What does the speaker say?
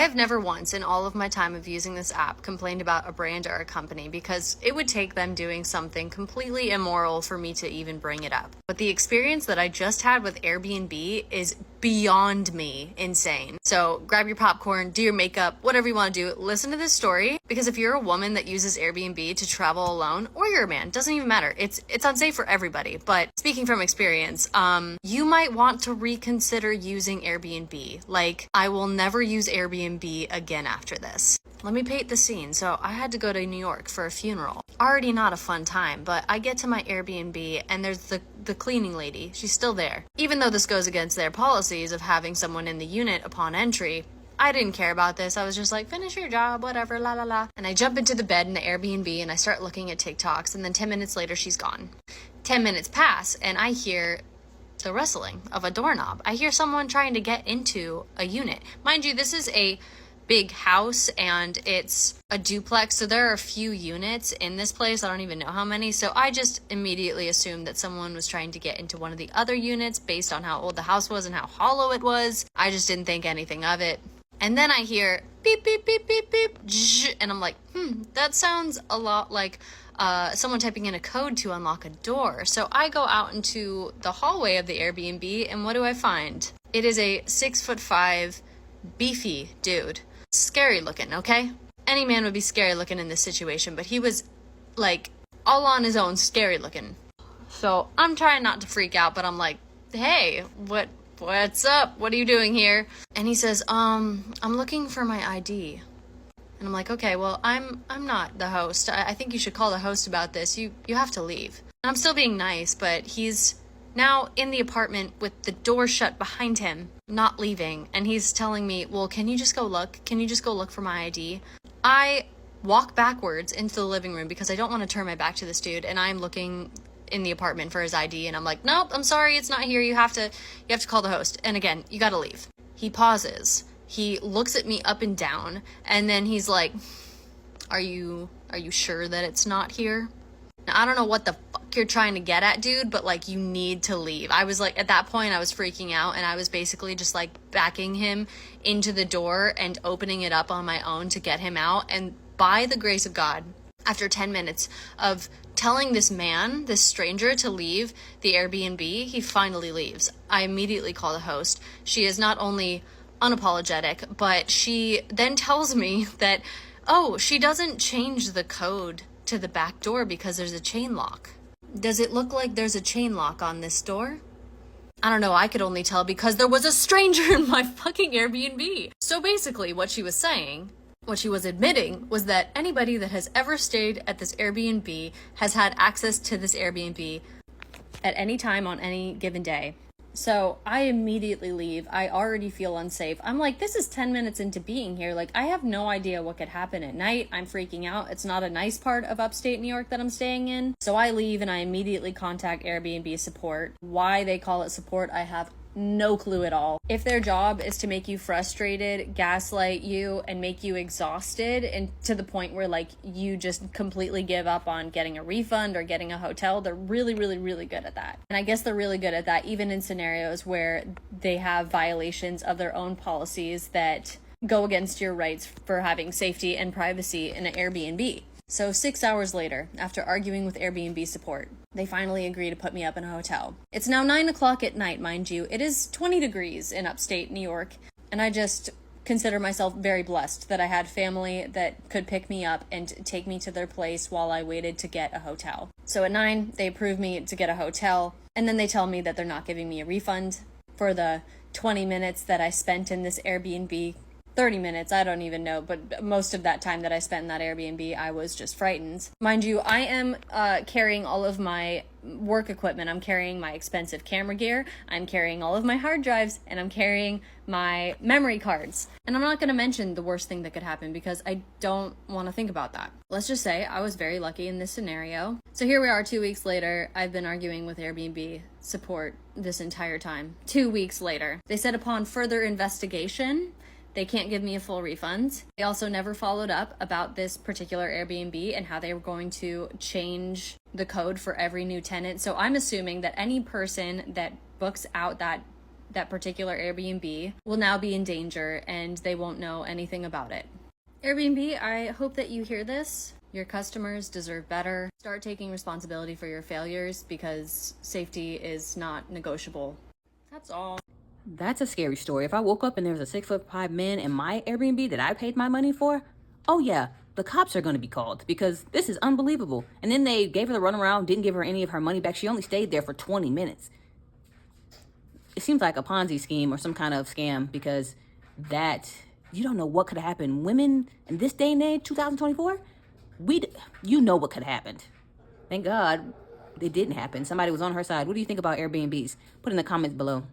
have never once in all of my time of using this app complained about a brand or a company because it would take them doing something completely immoral for me to even bring it up. But the experience that I just had with Airbnb is beyond me insane. So grab your popcorn, do your makeup, whatever you want to do, listen to this story, because if you're a woman that uses Airbnb to travel alone, or you're a man, doesn't even matter. It's unsafe for everybody. But speaking from experience, you might want to reconsider using Airbnb. Like, I will never use Airbnb again after this. Let me paint the scene. So I had to go to New York for a funeral. Already not a fun time, but I get to my Airbnb and there's the cleaning lady. She's still there. Even though this goes against their policies of having someone in the unit upon entry, I didn't care about this. I was just like, finish your job, whatever, la la la. And I jump into the bed in the Airbnb and I start looking at TikToks, and then 10 minutes later, she's gone. 10 minutes pass and I hear the rustling of a doorknob. I hear someone trying to get into a unit. Mind you, this is a big house and it's a duplex, so there are a few units in this place. I don't even know how many, so I just immediately assumed that someone was trying to get into one of the other units based on how old the house was and how hollow it was. I just didn't think anything of it. And then I hear beep beep beep beep beep, and I'm like, that sounds a lot like someone typing in a code to unlock a door. So I go out into the hallway of the Airbnb, and what do I find? It is a 6'5" beefy dude. Scary looking, okay? Any man would be scary looking in this situation, but he was like all on his own scary looking. So I'm trying not to freak out, but I'm like, hey, what's up? What are you doing here? And he says, I'm looking for my ID. And I'm like, okay, well, I'm not the host. I think you should call the host about this. You have to leave. And I'm still being nice, but he's now in the apartment with the door shut behind him, not leaving. And he's telling me, well, can you just go look? Can you just go look for my ID? I walk backwards into the living room because I don't want to turn my back to this dude. And I'm looking in the apartment for his ID. And I'm like, nope, I'm sorry, it's not here. You have to call the host. And again, you got to leave. He pauses. He looks at me up and down. And then he's like, are you sure that it's not here? Now, I don't know what the fuck you're trying to get at, dude, but like, you need to leave. I was like, at that point I was freaking out, and I was basically just like backing him into the door and opening it up on my own to get him out. And by the grace of God, after 10 minutes of telling this man, this stranger, to leave the Airbnb, he finally leaves. I immediately call the host. She is not only unapologetic, but she then tells me that, oh, she doesn't change the code to the back door because there's a chain lock. Does it look like there's a chain lock on this door? I don't know, I could only tell because there was a stranger in my fucking Airbnb. So basically what she was saying, what she was admitting, was that anybody that has ever stayed at this Airbnb has had access to this Airbnb at any time on any given day. So I immediately leave. I already feel unsafe. I'm like, this is 10 minutes into being here. Like, I have no idea what could happen at night. I'm freaking out. It's not a nice part of upstate New York that I'm staying in. So I leave and I immediately contact Airbnb support. Why they call it support, I have no clue at all. If their job is to make you frustrated, gaslight you, and make you exhausted, and to the point where like you just completely give up on getting a refund or getting a hotel, they're really, really, really good at that. And I guess they're really good at that even in scenarios where they have violations of their own policies that go against your rights for having safety and privacy in an Airbnb. So 6 hours later, after arguing with Airbnb support, they finally agree to put me up in a hotel. It's now 9 o'clock at night, mind you. It is 20 degrees in upstate New York, and I just consider myself very blessed that I had family that could pick me up and take me to their place while I waited to get a hotel. So at 9, they approve me to get a hotel, and then they tell me that they're not giving me a refund for the 20 minutes that I spent in this Airbnb. 30 minutes, I don't even know, but most of that time that I spent in that Airbnb, I was just frightened. Mind you, I am carrying all of my work equipment. I'm carrying my expensive camera gear, I'm carrying all of my hard drives, and I'm carrying my memory cards. And I'm not going to mention the worst thing that could happen because I don't want to think about that. Let's just say I was very lucky in this scenario. So here we are 2 weeks later. I've been arguing with Airbnb support this entire time. 2 weeks later. They said upon further investigation, they can't give me a full refund. They also never followed up about this particular Airbnb and how they were going to change the code for every new tenant. So I'm assuming that any person that books out that that particular Airbnb will now be in danger and they won't know anything about it. Airbnb, I hope that you hear this. Your customers deserve better. Start taking responsibility for your failures because safety is not negotiable. That's all. That's a scary story. If I woke up and there was a 6'5" man in my Airbnb that I paid my money for, oh yeah, the cops are going to be called because this is unbelievable. And then they gave her the runaround, didn't give her any of her money back. She only stayed there for 20 minutes. It seems like a Ponzi scheme or some kind of scam because you don't know what could have happened. Women in this day and age, 2024, you know what could have happened. Thank God it didn't happen. Somebody was on her side. What do you think about Airbnbs? Put in the comments below.